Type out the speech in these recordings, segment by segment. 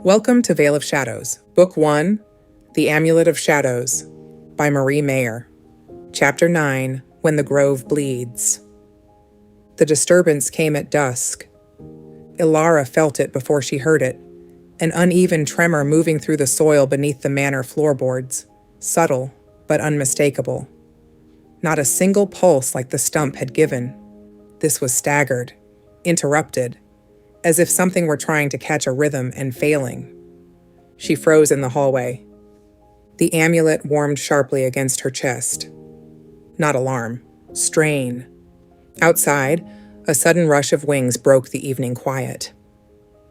Welcome to Veil of Shadows, Book 1, The Amulet of Shadows, by Marie Mayer. Chapter 9, When the Grove Bleeds. The disturbance came at dusk. Elara felt it before she heard it, an uneven tremor moving through the soil beneath the manor floorboards, subtle but unmistakable. Not a single pulse like the stump had given. This was staggered, interrupted, as if something were trying to catch a rhythm and failing. She froze in the hallway. The amulet warmed sharply against her chest. Not alarm, strain. Outside, a sudden rush of wings broke the evening quiet.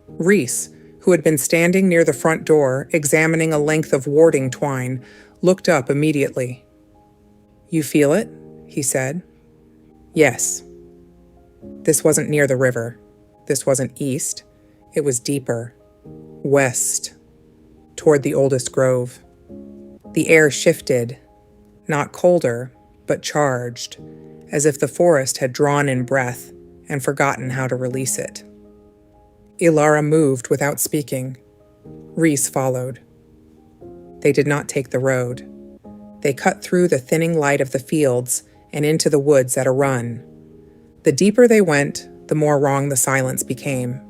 Reese, who had been standing near the front door, examining a length of warding twine, looked up immediately. "You feel it?" he said. "Yes." This wasn't near the river. This wasn't east. It was deeper. West. Toward the oldest grove. The air shifted. Not colder, but charged, as if the forest had drawn in breath and forgotten how to release it. Elara moved without speaking. Reese followed. They did not take the road. They cut through the thinning light of the fields and into the woods at a run. The deeper they went, the more wrong the silence became.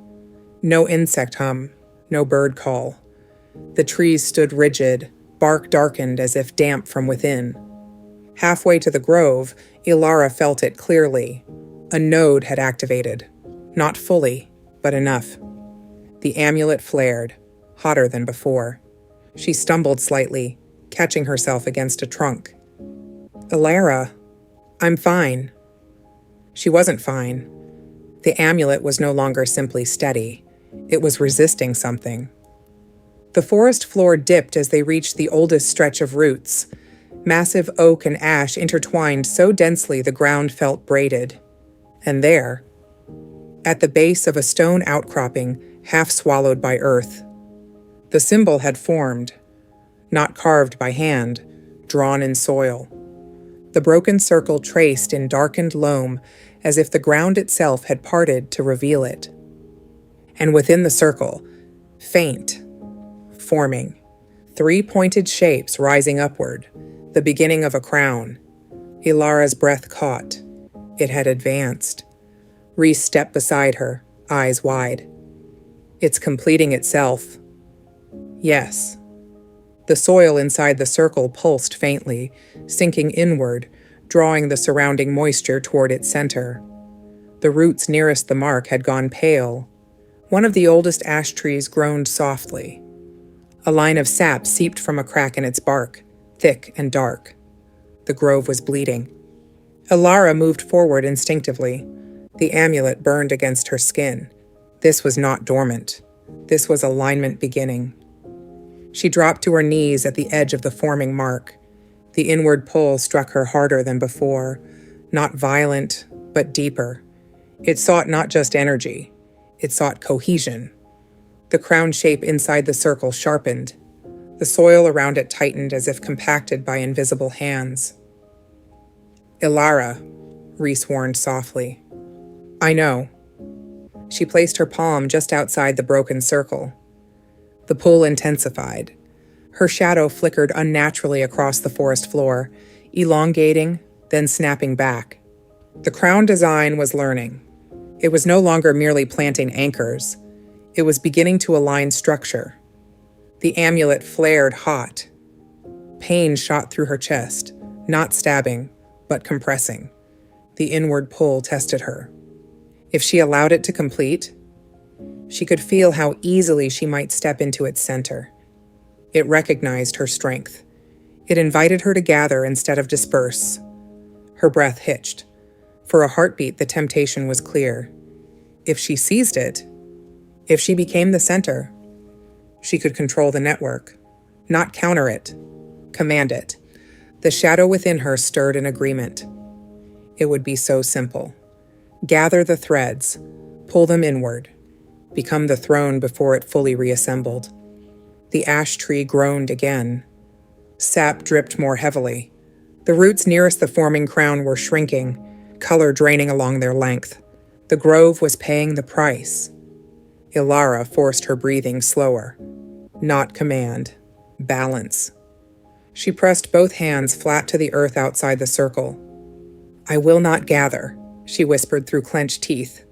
No insect hum, no bird call. The trees stood rigid, bark darkened as if damp from within. Halfway to the grove, Elara felt it clearly. A node had activated. Not fully, but enough. The amulet flared, hotter than before. She stumbled slightly, catching herself against a trunk. "Elara, I'm fine." She wasn't fine. The amulet was no longer simply steady. It was resisting something. The forest floor dipped as they reached the oldest stretch of roots. Massive oak and ash intertwined so densely the ground felt braided. And there, at the base of a stone outcropping, half swallowed by earth, the symbol had formed, not carved by hand, drawn in soil. The broken circle traced in darkened loam as if the ground itself had parted to reveal it. And within the circle, faint, forming, three pointed shapes rising upward, the beginning of a crown. Elara's breath caught. It had advanced. Reese stepped beside her, eyes wide. "It's completing itself." "Yes." The soil inside the circle pulsed faintly, sinking inward, drawing the surrounding moisture toward its center. The roots nearest the mark had gone pale. One of the oldest ash trees groaned softly. A line of sap seeped from a crack in its bark, thick and dark. The grove was bleeding. Elara moved forward instinctively. The amulet burned against her skin. This was not dormant. This was alignment beginning. She dropped to her knees at the edge of the forming mark. The inward pull struck her harder than before, not violent, but deeper. It sought not just energy, it sought cohesion. The crown shape inside the circle sharpened. The soil around it tightened as if compacted by invisible hands. "Elara," Reese warned softly. "I know." She placed her palm just outside the broken circle. The pull intensified. Her shadow flickered unnaturally across the forest floor, elongating, then snapping back. The crown design was learning. It was no longer merely planting anchors. It was beginning to align structure. The amulet flared hot. Pain shot through her chest, not stabbing, but compressing. The inward pull tested her. If she allowed it to complete, she could feel how easily she might step into its center. It recognized her strength. It invited her to gather instead of disperse. Her breath hitched. For a heartbeat, the temptation was clear. If she seized it, if she became the center, she could control the network, not counter it, command it. The shadow within her stirred in agreement. It would be so simple. Gather the threads, pull them inward, become the throne before it fully reassembled. The ash tree groaned again. Sap dripped more heavily. The roots nearest the forming crown were shrinking, color draining along their length. The grove was paying the price. Elara forced her breathing slower. Not command. Balance. She pressed both hands flat to the earth outside the circle. "I will not gather," she whispered through clenched teeth.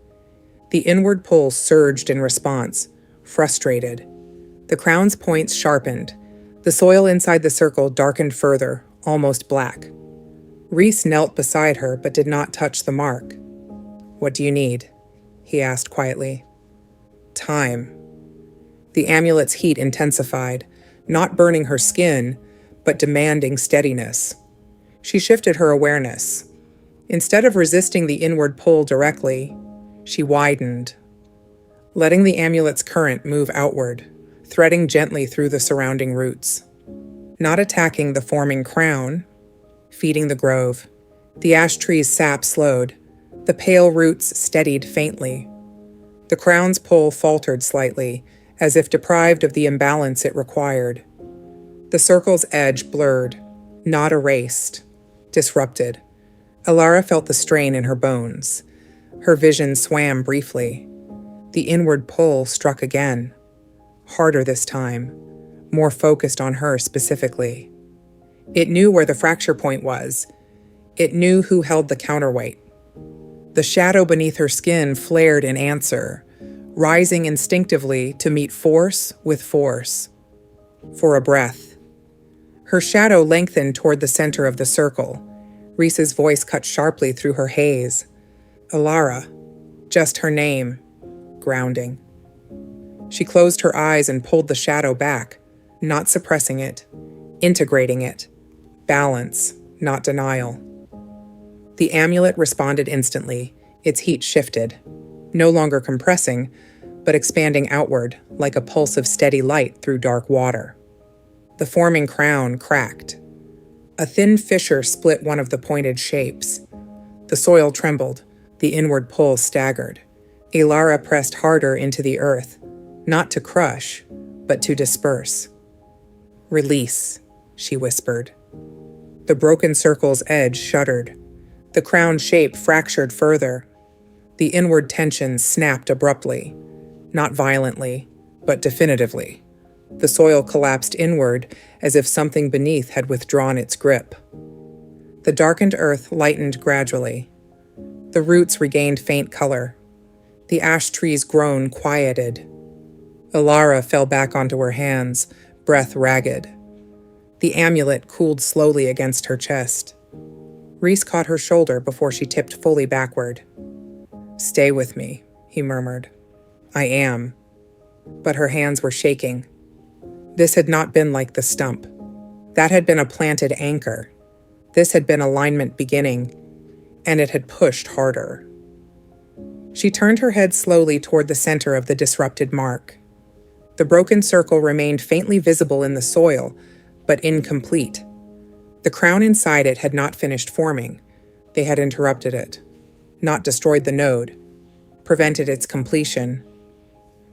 The inward pull surged in response, frustrated. The crown's points sharpened. The soil inside the circle darkened further, almost black. Reese knelt beside her but did not touch the mark. "What do you need?" he asked quietly. "Time." The amulet's heat intensified, not burning her skin, but demanding steadiness. She shifted her awareness. Instead of resisting the inward pull directly, she widened, letting the amulet's current move outward, threading gently through the surrounding roots. Not attacking the forming crown, feeding the grove. The ash tree's sap slowed. The pale roots steadied faintly. The crown's pull faltered slightly, as if deprived of the imbalance it required. The circle's edge blurred, not erased, disrupted. Elara felt the strain in her bones. Her vision swam briefly. The inward pull struck again. Harder this time, more focused on her specifically. It knew where the fracture point was. It knew who held the counterweight. The shadow beneath her skin flared in answer, rising instinctively to meet force with force. For a breath. Her shadow lengthened toward the center of the circle. Reese's voice cut sharply through her haze. Elara. Just her name. Grounding. She closed her eyes and pulled the shadow back, not suppressing it, integrating it. Balance, not denial. The amulet responded instantly. Its heat shifted, no longer compressing, but expanding outward like a pulse of steady light through dark water. The forming crown cracked. A thin fissure split one of the pointed shapes. The soil trembled, the inward pull staggered. Elara pressed harder into the earth, not to crush, but to disperse. "Release," she whispered. The broken circle's edge shuddered. The crown shape fractured further. The inward tension snapped abruptly, not violently, but definitively. The soil collapsed inward as if something beneath had withdrawn its grip. The darkened earth lightened gradually. The roots regained faint color. The ash tree's groan quieted. Elara fell back onto her hands, breath ragged. The amulet cooled slowly against her chest. Reese caught her shoulder before she tipped fully backward. "Stay with me," he murmured. "I am." But her hands were shaking. This had not been like the stump. That had been a planted anchor. This had been alignment beginning, and it had pushed harder. She turned her head slowly toward the center of the disrupted mark. The broken circle remained faintly visible in the soil, but incomplete. The crown inside it had not finished forming. They had interrupted it, not destroyed the node, prevented its completion.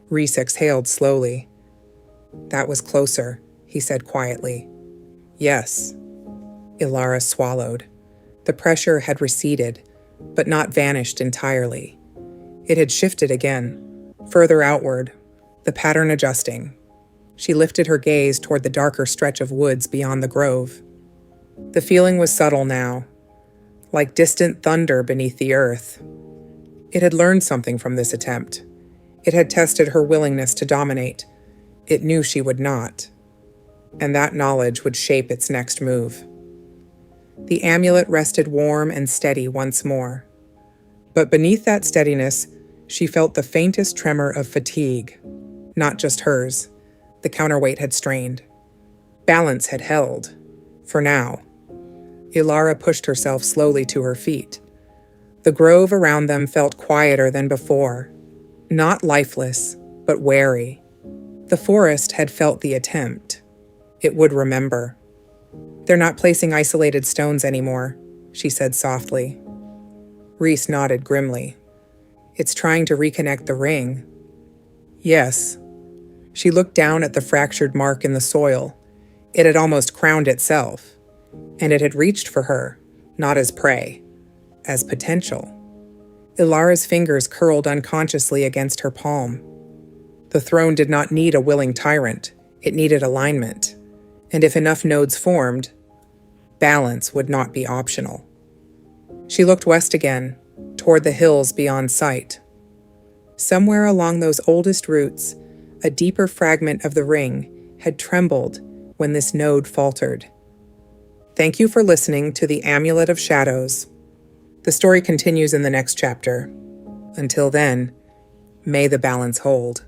Reese exhaled slowly. "That was closer," he said quietly. "Yes." Elara swallowed. The pressure had receded, but not vanished entirely. It had shifted again, further outward, the pattern adjusting. She lifted her gaze toward the darker stretch of woods beyond the grove. The feeling was subtle now, like distant thunder beneath the earth. It had learned something from this attempt. It had tested her willingness to dominate. It knew she would not, and that knowledge would shape its next move. The amulet rested warm and steady once more. But beneath that steadiness, she felt the faintest tremor of fatigue. Not just hers. The counterweight had strained. Balance had held. For now. Elara pushed herself slowly to her feet. The grove around them felt quieter than before. Not lifeless, but wary. The forest had felt the attempt. It would remember. "They're not placing isolated stones anymore," she said softly. Reese nodded grimly. "It's trying to reconnect the ring." "Yes." She looked down at the fractured mark in the soil. It had almost crowned itself, and it had reached for her, not as prey, as potential. Elara's fingers curled unconsciously against her palm. The throne did not need a willing tyrant, it needed alignment. And if enough nodes formed, balance would not be optional. She looked west again, toward the hills beyond sight. Somewhere along those oldest roots, a deeper fragment of the ring had trembled when this node faltered. Thank you for listening to The Amulet of Shadows. The story continues in the next chapter. Until then, may the balance hold.